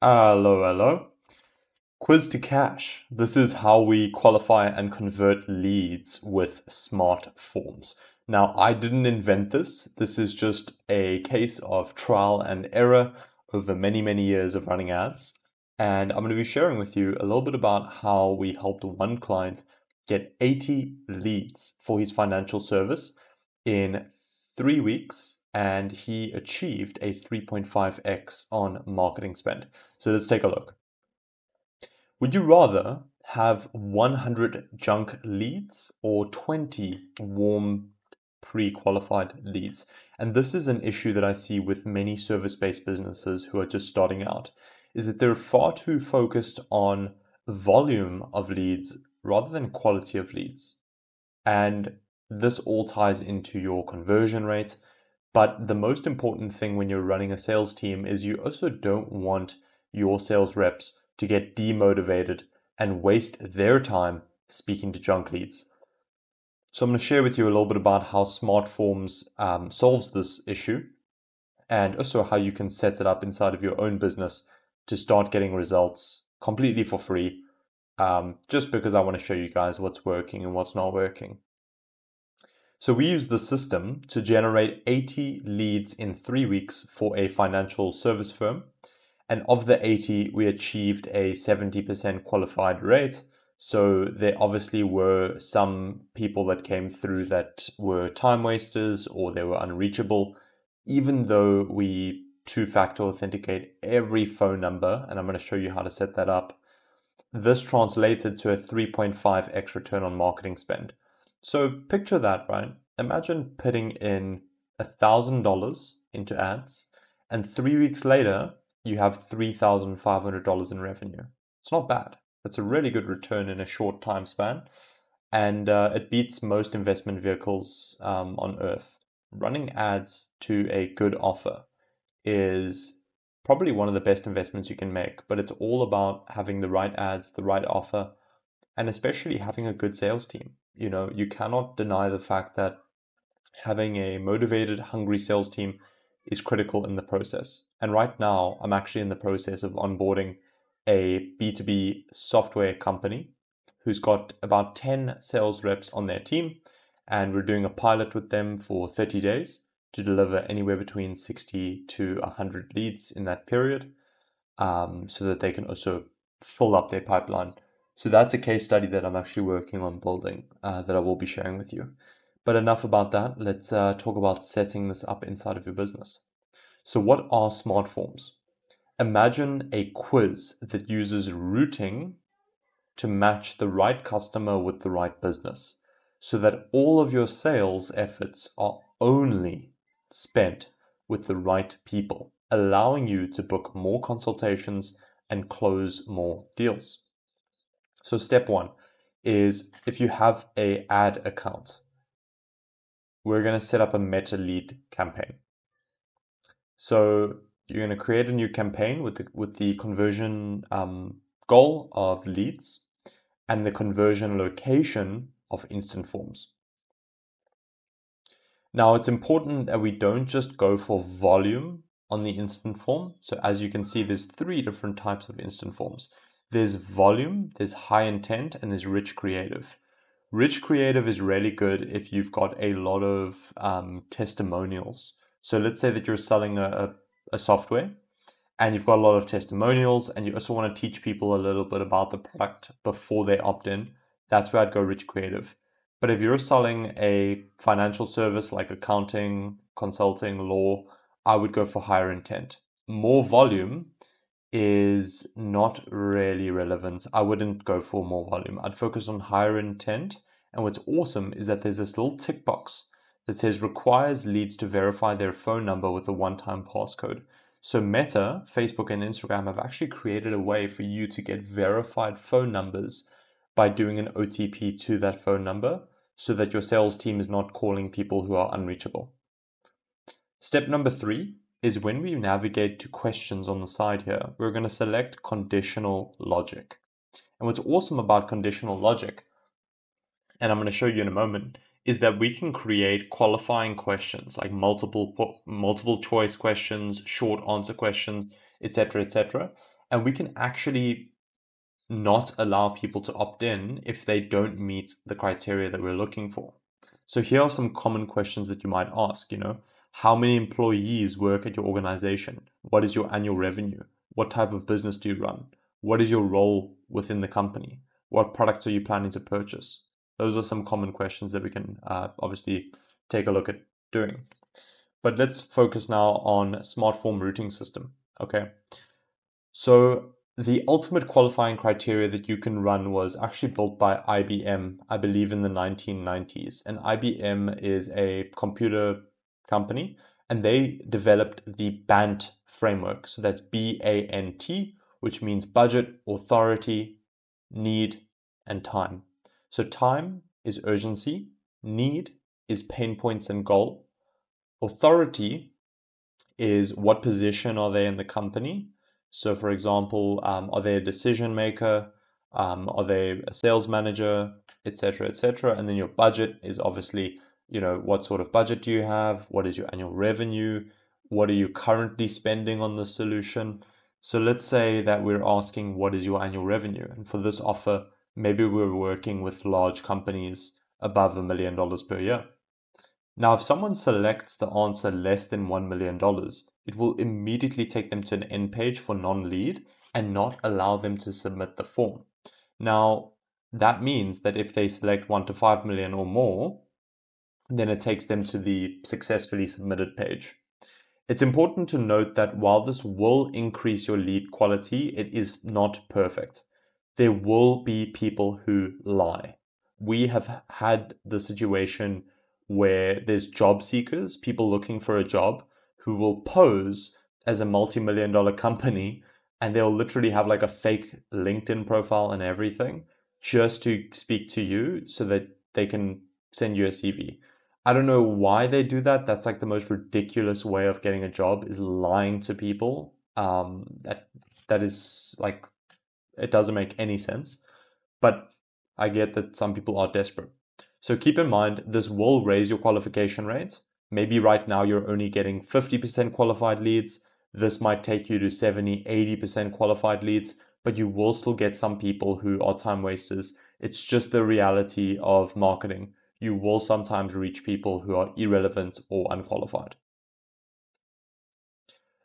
Hello, hello. Quiz to cash. This is how we qualify and convert leads with smart forms. Now, I didn't invent this. This is just a case of trial and error over many, many years of running ads. And I'm going to be sharing with you a little bit about how we helped one client get 80 leads for his financial service in 3 weeks, and he achieved a 3.5x on marketing spend. So let's take a look. Would you rather have 100 junk leads or 20 warm pre-qualified leads? And this is an issue that I see with many service-based businesses who are just starting out, is that they're far too focused on volume of leads rather than quality of leads. And this all ties into your conversion rate. But the most important thing when you're running a sales team is you also don't want your sales reps to get demotivated and waste their time speaking to junk leads. So I'm going to share with you a little bit about how Smart Forms solves this issue, and also how you can set it up inside of your own business to start getting results completely for free, just because I want to show you guys what's working and what's not working. So we use the system to generate 80 leads in 3 weeks for a financial service firm. And of the 80, we achieved a 70% qualified rate. So there obviously were some people that came through that were time wasters or they were unreachable, even though we two-factor authenticate every phone number. And I'm going to show you how to set that up. This translated to a 3.5x return on marketing spend. So picture that, right? Imagine putting in $1,000 into ads, and 3 weeks later, you have $3,500 in revenue. It's not bad. That's a really good return in a short time span, and it beats most investment vehicles on earth. Running ads to a good offer is probably one of the best investments you can make, but it's all about having the right ads, the right offer, and especially having a good sales team. You cannot deny the fact that having a motivated, hungry sales team is critical in the process. And right now, I'm actually in the process of onboarding a B2B software company who's got about 10 sales reps on their team. And we're doing a pilot with them for 30 days to deliver anywhere between 60 to 100 leads in that period, so that they can also fill up their pipeline. So that's a case study that I'm actually working on building, that I will be sharing with you. But enough about that. Let's talk about setting this up inside of your business. So, what are smart forms? Imagine a quiz that uses routing to match the right customer with the right business, so that all of your sales efforts are only spent with the right people, allowing you to book more consultations and close more deals. So step one is, if you have a ad account, we're going to set up a meta lead campaign. So you're going to create a new campaign with the conversion goal of leads and the conversion location of instant forms. Now, it's important that we don't just go for volume on the instant form. So as you can see, there's 3 different types of instant forms. There's volume, there's high intent, and there's rich creative. Rich creative is really good if you've got a lot of testimonials. So let's say that you're selling a software and you've got a lot of testimonials, and you also want to teach people a little bit about the product before they opt in. That's where I'd go rich creative. But if you're selling a financial service like accounting, consulting, law, I would go for higher intent. More volume is not really relevant. I wouldn't go for more volume. I'd focus on higher intent. And what's awesome is that there's this little tick box that says requires leads to verify their phone number with a one-time passcode. So Meta, Facebook, and Instagram have actually created a way for you to get verified phone numbers by doing an OTP to that phone number, so that your sales team is not calling people who are unreachable. Step number 3 is, when we navigate to questions on the side here, we're going to select conditional logic. And what's awesome about conditional logic, and I'm going to show you in a moment, is that we can create qualifying questions like multiple choice questions, short answer questions, etc., etc. And we can actually not allow people to opt in if they don't meet the criteria that we're looking for. So here are some common questions that you might ask, how many employees work at your organization? What is your annual revenue? What type of business do you run? What is your role within the company? What products are you planning to purchase? Those are some common questions that we can obviously take a look at doing. But let's focus now on smart form routing system. Okay. So the ultimate qualifying criteria that you can run was actually built by IBM, I believe in the 1990s. And IBM is a computer company, and they developed the BANT framework. So that's BANT, which means budget, authority, need, and time. So time is urgency, need is pain points and goal, authority is what position are they in the company. So, for example, are they a decision maker? Are they a sales manager, etc., etc.? And then your budget is obviously, what sort of budget do you have? What is your annual revenue? What are you currently spending on the solution? So let's say that we're asking, what is your annual revenue? And for this offer, maybe we're working with large companies above $1 million per year. Now, if someone selects the answer less than $1 million, it will immediately take them to an end page for non-lead and not allow them to submit the form. Now, that means that if they select 1 to 5 million or more, then it takes them to the successfully submitted page. It's important to note that while this will increase your lead quality, it is not perfect. There will be people who lie. We have had the situation where there's job seekers, people looking for a job, who will pose as a multi-million-dollar company, and they'll literally have like a fake LinkedIn profile and everything just to speak to you so that they can send you a CV. I don't know why they do that. That's like the most ridiculous way of getting a job, is lying to people. That is like, it doesn't make any sense. But I get that some people are desperate. So keep in mind, this will raise your qualification rate. Maybe right now you're only getting 50% qualified leads. This might take you to 70, 80% qualified leads, but you will still get some people who are time wasters. It's just the reality of marketing. You will sometimes reach people who are irrelevant or unqualified.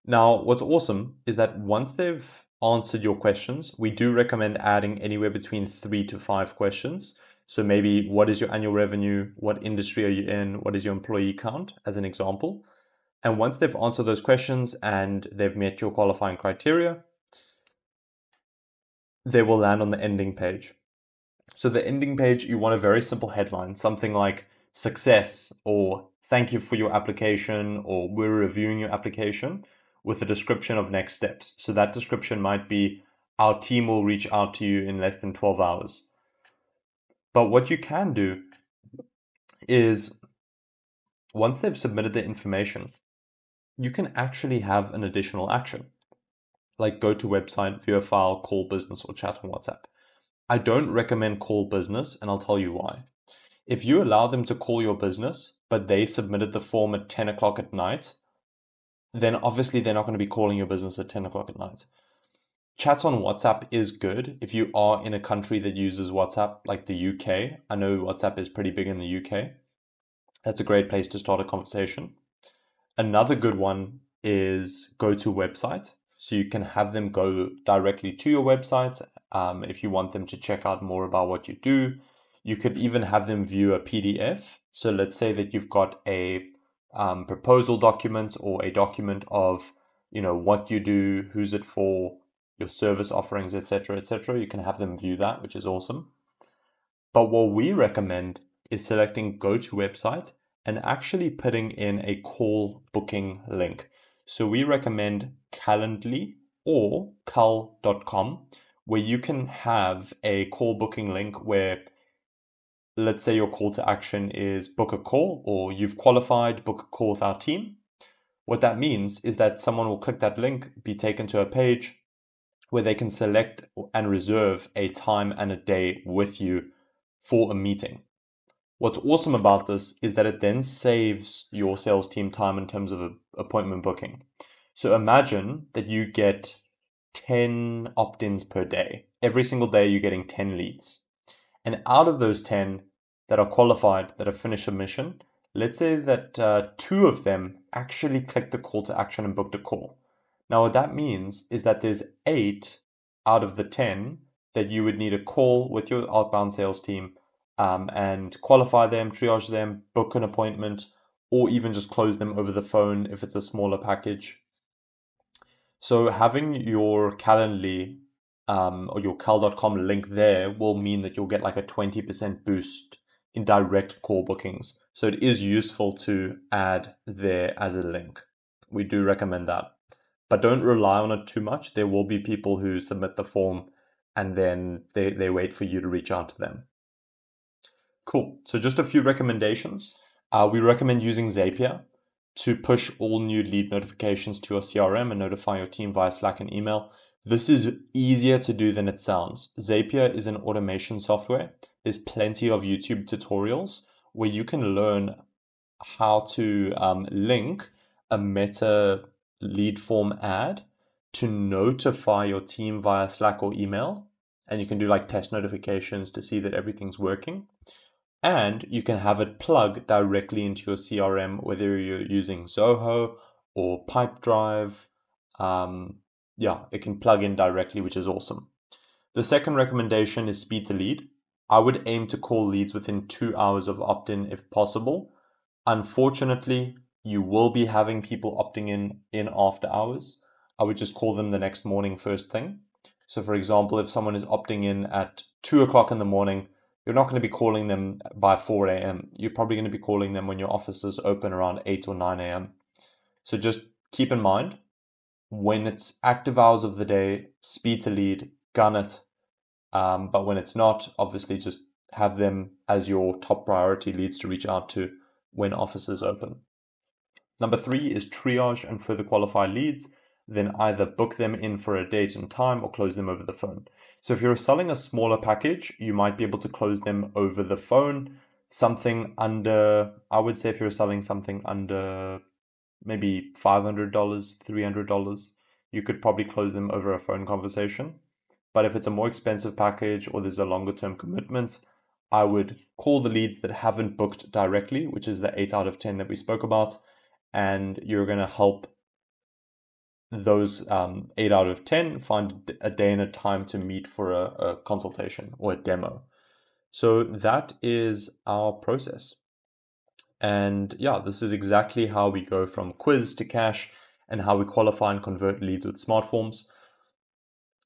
Now, what's awesome is that once they've answered your questions, we do recommend adding anywhere between 3 to 5 questions. So maybe, what is your annual revenue? What industry are you in? What is your employee count, as an example? And once they've answered those questions and they've met your qualifying criteria, they will land on the ending page. So the ending page, you want a very simple headline, something like success, or thank you for your application, or we're reviewing your application, with a description of next steps. So that description might be, our team will reach out to you in less than 12 hours. But what you can do is, once they've submitted the information, you can actually have an additional action, like go to website, view a file, call business, or chat on WhatsApp. I don't recommend call business, and I'll tell you why. If you allow them to call your business, but they submitted the form at 10 o'clock at night, then obviously they're not going to be calling your business at 10 o'clock at night. Chats on WhatsApp is good if you are in a country that uses WhatsApp, like the UK. I know WhatsApp is pretty big in the UK. That's a great place to start a conversation. Another good one is go to website. So you can have them go directly to your website if you want them to check out more about what you do. You could even have them view a PDF. So let's say that you've got a proposal document, or a document of, what you do, who's it for, your service offerings, etc., etc. You can have them view that, which is awesome. But what we recommend is selecting go to website and actually putting in a call booking link. So we recommend Calendly or cal.com, where you can have a call booking link where, let's say your call to action is book a call, or you've qualified, book a call with our team. What that means is that someone will click that link, be taken to a page where they can select and reserve a time and a day with you for a meeting. What's awesome about this is that it then saves your sales team time in terms of appointment booking. So imagine that you get 10 opt-ins per day. Every single day you're getting 10 leads. And out of those 10 that are qualified, that have finished submission, let's say that 2 of them actually clicked the call to action and booked a call. Now, what that means is that there's 8 out of the 10 that you would need a call with your outbound sales team and qualify them, triage them, book an appointment, or even just close them over the phone if it's a smaller package. So having your Calendly or your cal.com link there will mean that you'll get like a 20% boost in direct call bookings. So it is useful to add there as a link. We do recommend that. But don't rely on it too much. There will be people who submit the form and then they wait for you to reach out to them. Cool. So just a few recommendations. We recommend using Zapier to push all new lead notifications to your CRM and notify your team via Slack and email. This is easier to do than it sounds. Zapier is an automation software. There's plenty of YouTube tutorials where you can learn how to link a Meta lead form ad to notify your team via Slack or email. And you can do like test notifications to see that everything's working. And you can have it plug directly into your CRM, whether you're using Zoho or Pipedrive. It can plug in directly, which is awesome. The second recommendation is speed to lead. I would aim to call leads within 2 hours of opt-in if possible. Unfortunately, you will be having people opting in after hours. I would just call them the next morning first thing. So for example, if someone is opting in at 2 o'clock in the morning, you're not going to be calling them by 4 a.m. You're probably going to be calling them when your office is open around 8 or 9 a.m. So just keep in mind, when it's active hours of the day, speed to lead, gun it. But when it's not, obviously just have them as your top priority leads to reach out to when office is open. Number 3 is triage and further qualify leads, then either book them in for a date and time or close them over the phone. So if you're selling a smaller package, you might be able to close them over the phone. I would say if you're selling something under maybe $500, $300, you could probably close them over a phone conversation. But if it's a more expensive package or there's a longer term commitment, I would call the leads that haven't booked directly, which is the 8 out of 10 that we spoke about, and you're going to help those 8 out of 10 find a day and a time to meet for a consultation or a demo. So that is our process. And yeah, this is exactly how we go from quiz to cash and how we qualify and convert leads with smart forms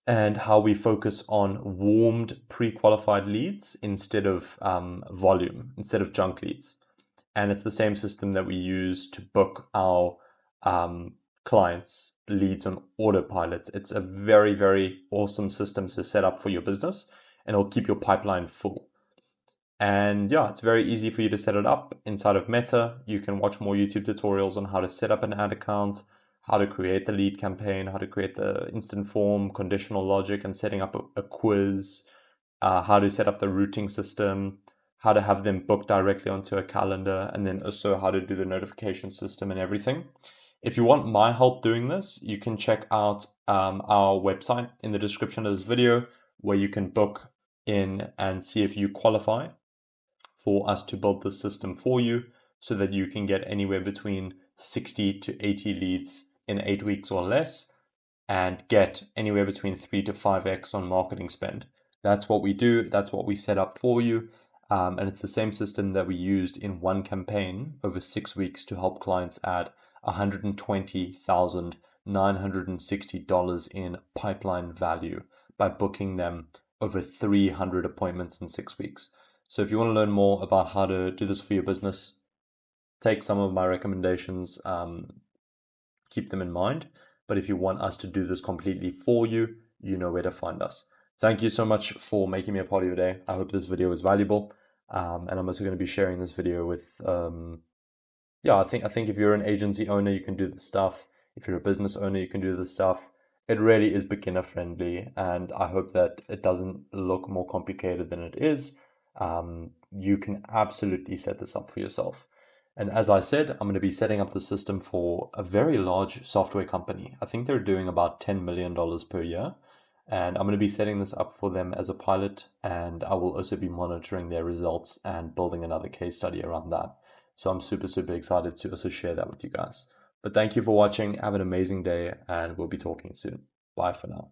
and how we focus on warmed pre-qualified leads instead of volume, instead of junk leads. And it's the same system that we use to book our clients' leads on autopilot. It's a very, very awesome system to set up for your business, and it'll keep your pipeline full. And yeah, it's very easy for you to set it up inside of Meta. You can watch more YouTube tutorials on how to set up an ad account, how to create the lead campaign, how to create the instant form, conditional logic, and setting up a quiz, how to set up the routing system, how to have them book directly onto a calendar, and then also how to do the notification system and everything. If you want my help doing this, you can check out our website in the description of this video, where you can book in and see if you qualify for us to build the system for you so that you can get anywhere between 60 to 80 leads in 8 weeks or less and get anywhere between 3 to 5x on marketing spend. That's what we do. That's what we set up for you. And it's the same system that we used in one campaign over 6 weeks to help clients add $120,960 in pipeline value by booking them over 300 appointments in 6 weeks. So if you want to learn more about how to do this for your business, take some of my recommendations, keep them in mind. But if you want us to do this completely for you, you know where to find us. Thank you so much for making me a part of your day. I hope this video was valuable. And I'm also going to be sharing this video with, I think if you're an agency owner, you can do this stuff. If you're a business owner, you can do this stuff. It really is beginner friendly, and I hope that it doesn't look more complicated than it is. You can absolutely set this up for yourself. And as I said, I'm going to be setting up the system for a very large software company. I think they're doing about $10 million per year. And I'm going to be setting this up for them as a pilot. And I will also be monitoring their results and building another case study around that. So I'm super, super excited to also share that with you guys. But thank you for watching. Have an amazing day, and we'll be talking soon. Bye for now.